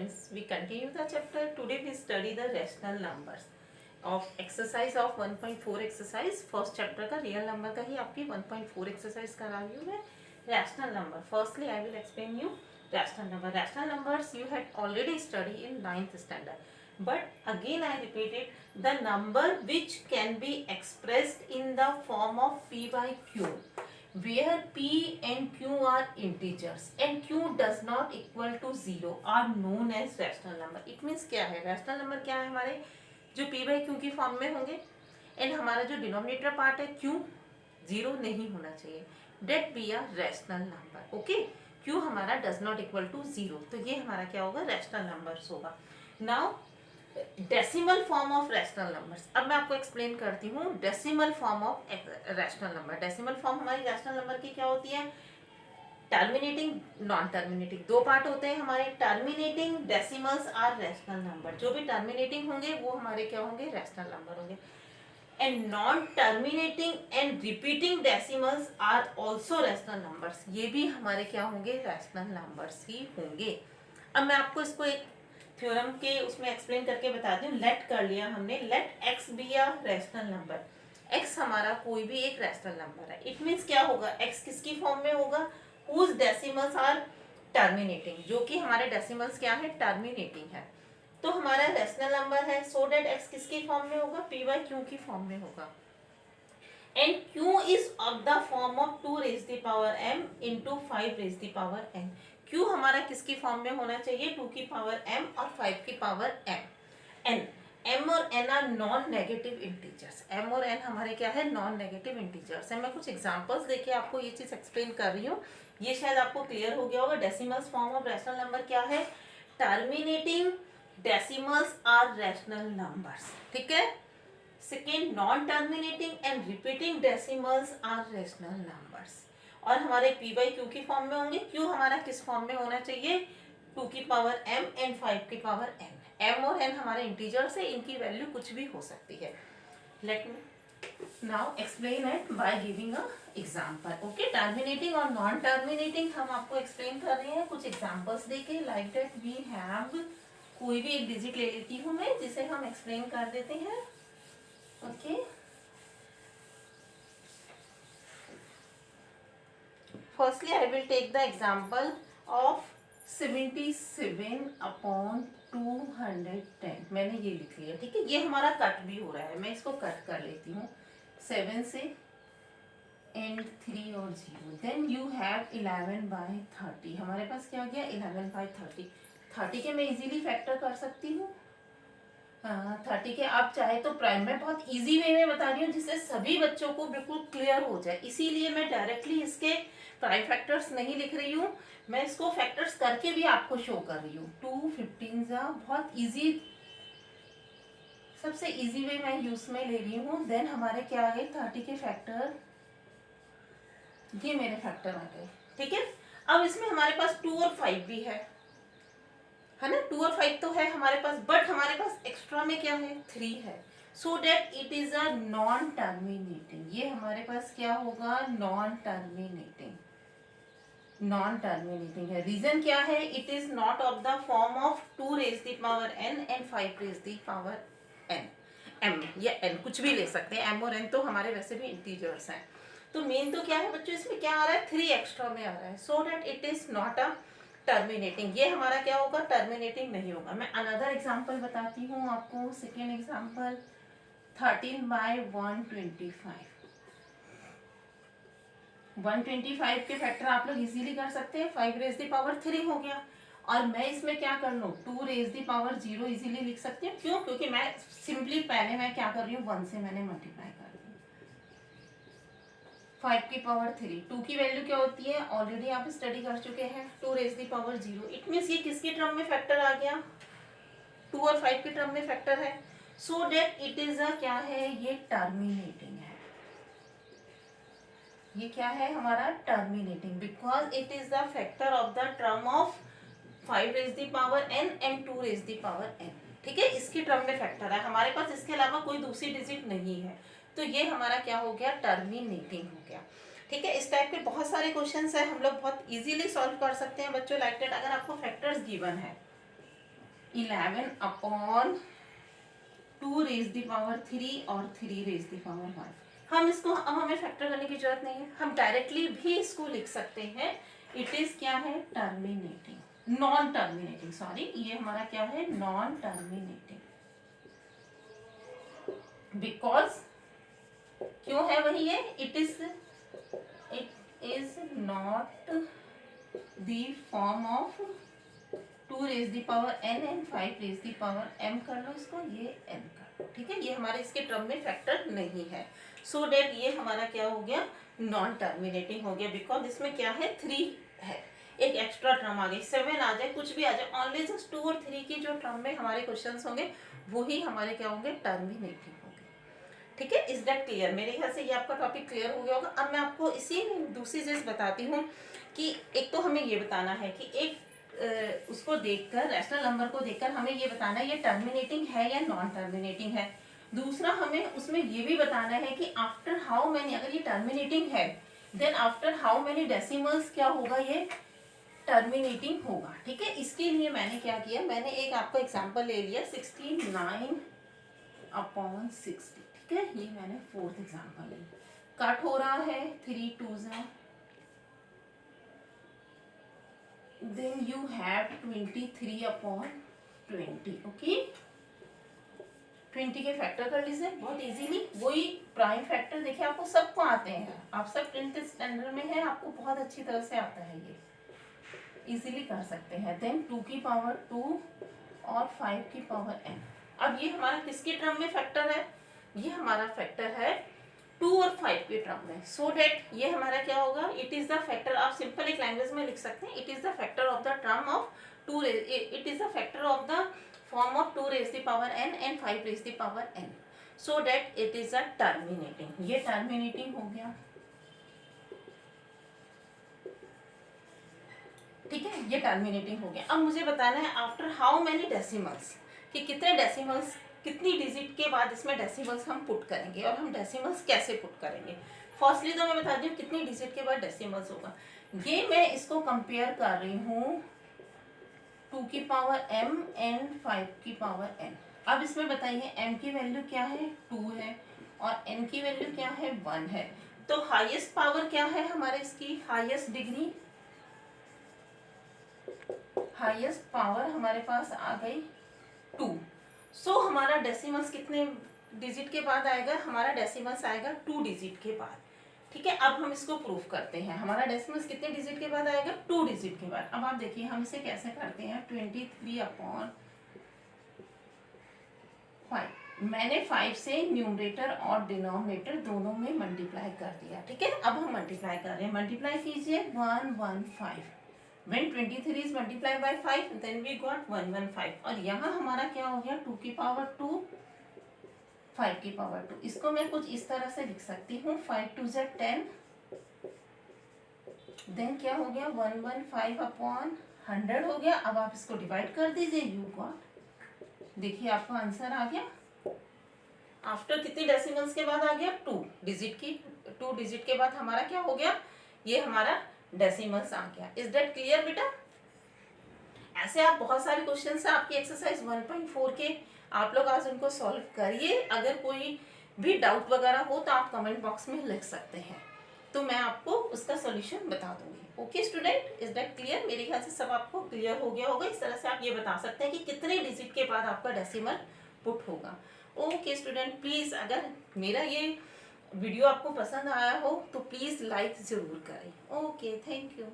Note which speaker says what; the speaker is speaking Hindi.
Speaker 1: friends, we continue the chapter. Today we study the rational numbers of exercise of 1.4 exercise. First chapter का real number का ही आपकी 1.4 exercise करा रही हूँ मैं. Rational number. Firstly, I will explain you rational number. Rational numbers you had already studied in 9th standard. But again I repeat it, the number which can be expressed in the form of P by Q. Where P and Q are integers and Q does not equal to 0 are known as rational number. It means क्या है rational number? क्या है हमारे जो P by Q की फॉर्म में होंगे एंड हमारा जो डिनोमिनेटर पार्ट है Q 0 नहीं होना चाहिए. That be a rational number. Okay, Q हमारा डज नॉट इक्वल टू 0, तो ये हमारा क्या होगा, रैशनल नंबर्स होगा. Now decimal form of rational numbers. अब मैं आपको एक्सप्लेन करती हूँ decimal form of rational number. Decimal form हमारी रैशनल नंबर की क्या होती है, टर्मिनेटिंग, नॉन टर्मिनेटिंग. दो पार्ट होते हैं हमारे. Terminating decimals are rational number. जो भी टर्मिनेटिंग होंगे वो हमारे क्या होंगे, रैशनल नंबर होंगे. And non terminating and repeating decimals are also rational numbers. ये भी हमारे क्या होंगे, रैशनल नंबर्स ही होंगे. अब मैं आपको इसको एक थ्योरम के उसमें एक्सप्लेन करके बताती हूँ. लेट कर लिया हमने, let x be a rational number. X हमारा कोई भी एक रैशनल नंबर है. इट मीन्स क्या होगा, एक्स किसकी फॉर्म में होगा, हुज डेसिमल्स आर टर्मिनेटिंग. जो कि हमारे डेसिमल्स क्या है, टर्मिनेटिंग है. तो हमारा रैशनल नंबर है. सो डेट एक्स किसकी फॉर्म में होगा, पी बाई क्यू की फॉर्म में होगा. And q is of the form of 2 raise the power m into 5 raise the power n. Q हमारा किसकी फॉर्म में होना चाहिए, 2 की पावर m और 5 की पावर m. n, m और n are non negative integers. m और n हमारे क्या है, नॉन नेगेटिव इंटीजर्स है. मैं कुछ एग्जांपल्स देके आपको ये चीज एक्सप्लेन कर रही हूँ. ये शायद आपको क्लियर हो गया होगा. Decimals form of rational number क्या है, terminating decimals are rational numbers. ठीक है. Second, non terminating and repeating decimals are rational numbers. और हमारे p बाई क्यू की फॉर्म में होंगे. q हमारा किस फॉर्म में होना चाहिए, 2 की पावर m एंड 5 की पावर n. m और n हमारे इंटीजर्स है, इनकी वैल्यू कुछ भी हो सकती है. Let me now explain it by giving a example. Okay, terminating और नॉन टर्मिनेटिंग हम आपको एक्सप्लेन कर रहे हैं कुछ एग्जांपल्स देके. लाइक दैट वी हैव, कोई भी एक डिजिट ले लेती हूँ मैं जिसे हम एक्सप्लेन कर देते हैं. Okay, firstly I will take the example of 77 upon 210. मैंने ये लिख लिया. ठीक है, ये हमारा कट भी हो रहा है, मैं इसको कट कर लेती हूँ 7 से एंड 3 और 0. Then you have 11 by 30. हमारे पास क्या हो गया, 11 बाई 30. 30 के मैं इजीली फैक्टर कर सकती हूँ. 30 के आप चाहे तो प्राइम में बहुत इजी वे में बता रही हूँ जिससे सभी बच्चों को बिल्कुल क्लियर हो जाए. इसीलिए मैं डायरेक्टली इसके प्राइम फैक्टर्स नहीं लिख रही हूँ, मैं इसको फैक्टर्स करके भी आपको शो कर रही हूँ. 2 15 बहुत इजी, सबसे इजी वे मैं यूज में ले रही हूँ. देन हमारे क्या है, 30 के फैक्टर, ये मेरे फैक्टर आ गए. ठीक है. अब इसमें हमारे पास 2 और 5 भी है ना. 2 और 5 तो है हमारे पास, बट हमारे पास एक्स्ट्रा में क्या है, 3 है. So that it is a non terminating. ये हमारे पास क्या होगा, नॉन टर्मिनेटिंग. नॉन टर्मिनेटिंग है. रीजन क्या है, it is not of the form of 2 raise the power n and 5 raise the power n. m या n कुछ भी ले सकते हैं. m और n तो हमारे वैसे भी इंटीजर्स हैं. तो मेन तो क्या है बच्चों, इसमें क्या आ रहा है, 3 एक्स्ट्रा में आ रहा है. So that it is not a terminating. ये हमारा क्या होगा, टर्मिनेटिंग नहीं होगा. मैं अनदर एग्जांपल बताती हूँ आपको. Second example, 13 by 125. 125 के फैक्टर आप लोग इजीली कर सकते हैं. 5 रेज द पावर 3 हो गया. और मैं इसमें क्या कर लूँ, 2 रेज द पावर 0 इजीली लिख सकती हूँ. क्यों, क्योंकि मैं सिंपली पहले मैं क्या कर रही हूँ, 1 से मैंने मल्टीप्लाई कर रही हूँ. 5 की पावर 3, 2 की वैल्यू क्या होती है, ऑलरेडी आप स्टडी कर चुके हैं, 2 raise the power 0. It means ये किसके टर्म में फैक्टर आ गया, 2 और 5 के टर्म में फैक्टर है. So that it is a क्या है, ये टर्मिनेटिंग है. ये क्या है हमारा, terminating, because it is the factor of the term of 5 raise the power n and 2 raise the power n. ठीक है, इसके टर्म में फैक्टर है हमारे पास, इसके अलावा कोई दूसरी डिजिट नहीं है. तो ये हमारा क्या हो गया, टर्मिनेटिंग हो गया. ठीक है, इस टाइप के बहुत सारे क्वेश्चंस है, हम लोग बहुत इजीली सॉल्व कर सकते हैं बच्चों. लाइक दैट अगर आपको फैक्टर्स गिवन है, 11 अपॉन 2 रेज द पावर 3 और 3 रेज द पावर 1। हम इसको अब हमें फैक्टर करने की जरूरत नहीं है, हम डायरेक्टली भी इसको लिख सकते हैं। इट इज क्या है, टर्मिनेटिंग, नॉन टर्मिनेटिंग, सॉरी ये हमारा क्या है, नॉन टर्मिनेटिंग। बिकॉज क्यों है वही है, it is not the form of 2 raise the power n and 5 raise the power m कर लो इसको, ये n कर लो, ठीक है। ये हमारे इसके टर्म में फैक्टर नहीं है, सो डेट ये हमारा क्या हो गया, नॉन टर्मिनेटिंग हो गया। बिकॉज इसमें क्या है, 3 है, एक एक्स्ट्रा टर्म आ गई, 7 आ जाए, कुछ भी आ जाए, ऑनली जस्ट 2 और 3 की जो टर्म में हमारे क्वेश्चंस होंगे वही हमारे क्या होंगे, टर्मिनेटिंग होंगे, ठीक है। Is that clear? मेरे ख्याल से ये आपका टॉपिक क्लियर हो गया होगा। अब मैं आपको इसी में दूसरी चीज बताती हूँ कि एक तो हमें ये बताना है कि एक उसको देखकर, रैशनल नंबर को देखकर हमें ये बताना है ये टर्मिनेटिंग है या नॉन टर्मिनेटिंग है। दूसरा हमें उसमें ये भी बताना है कि आफ्टर हाउ मेनी, अगर ये टर्मिनेटिंग है then after how many decimals क्या होगा, ये टर्मिनेटिंग होगा, ठीक है। इसके लिए मैंने क्या किया, मैंने एक आपका एग्जांपल ले लिया 69 अपॉन 60, ठीक है। ये मैंने 4th एग्जांपल लिया, कट हो रहा है 3 2s, then you have 23 upon 20, okay. 20 के फैक्टर कर लीजिए बहुत इजीली, वही प्राइम फैक्टर, देखिए आपको सबको आते हैं, आप सब 10th स्टैंडर्ड में है, आपको बहुत अच्छी तरह से आता है, ये इजीली कर सकते हैं। देन 2 की पावर 2 और 5 की पावर n। अब ये हमारा किसके टर्म में फैक्टर है, ये हमारा फैक्टर है 2 और 5 के टर्म में। सो डेट ये हमारा क्या होगा, इट इज द फैक्टर, आप सिंपल एक लैंग्वेज में लिख सकते हैं, it is the factor of the term of 2, it is the factor of the form of 2 raise the power n and 5 raise the power n, so that it is a terminating. ये टर्मिनेटिंग हो गया, ठीक है, ये टर्मिनेटिंग हो गया। अब मुझे बताना है आफ्टर हाउ मेनी डेसिमल्स, कि कितने डेसिमल्स, कितनी डिजिट के बाद इसमें डेसिमल्स हम पुट करेंगे, और हम डेसिमल्स कैसे पुट करेंगे। फर्स्टली तो मैं बता दी हूँ कितनी डिजिट के बाद डेसिमल्स होगा। ये मैं इसको कंपेयर कर रही हूँ 2 की पावर m एंड 5 की पावर n। अब इसमें बताइए m की वैल्यू क्या है, 2 है, और n की वैल्यू क्या है, 1 है। तो हाईएस्ट पावर क्या है हमारे इसकी, हाईएस्ट डिग्री, हाईएस्ट पावर हमारे पास आ गई 2। सो हमारा डेसिमल्स कितने डिजिट के बाद आएगा, हमारा डेसिमल्स आएगा 2 डिजिट के बाद, ठीक है। अब हम इसको प्रूफ करते हैं, हमारा डेसिमल्स कितने डिजिट के बाद आएगा, 2 डिजिट के बाद। अब आप देखिए हम इसे कैसे करते हैं, 23 अपॉन 5, मैंने 5 से न्यूमरेटर और डिनोमिनेटर दोनों में मल्टीप्लाई कर दिया, ठीक है। अब हम मल्टीप्लाई कर रहे हैं, मल्टीप्लाई कीजिए 115, when 23 is multiplied by 5 then we got 115, और यहाँ हमारा क्या हो गया, 2 की पावर 2 5 की पावर 2। इसको मैं कुछ इस तरह से लिख सकती हूँ, 5 2 z 10, देन क्या हो गया 115 अपॉन 100 हो गया। अब आप इसको डिवाइड कर दीजिए, यू गॉट, देखिए आपका आंसर आ गया। आफ्टर कितनी डेसिमल्स के बाद आ गया, 2 डिजिट की, 2 डिजिट के बाद हमारा क्या हो गया, ये हमारा डेसिमल्स आ गया। इज दैट क्लियर बेटा? ऐसे आप बहुत सारे क्वेश्चन है आपकी एक्सरसाइज 1.4 के, आप लोग आज उनको सॉल्व करिए। अगर कोई भी डाउट वगैरह हो तो आप कमेंट बॉक्स में लिख सकते हैं, तो मैं आपको उसका सॉल्यूशन बता दूंगी। Okay student, is that clear? मेरे ख्याल से सब आपको क्लियर हो गया होगा। इस तरह से आप ये बता सकते हैं कि कितने डिजिट के बाद आपका डेसिमल पुट होगा। ओके स्टूडेंट, प्लीज़ अगर मेरा ये वीडियो आपको पसंद आया हो तो प्लीज़ लाइक ज़रूर करें। Okay, thank you.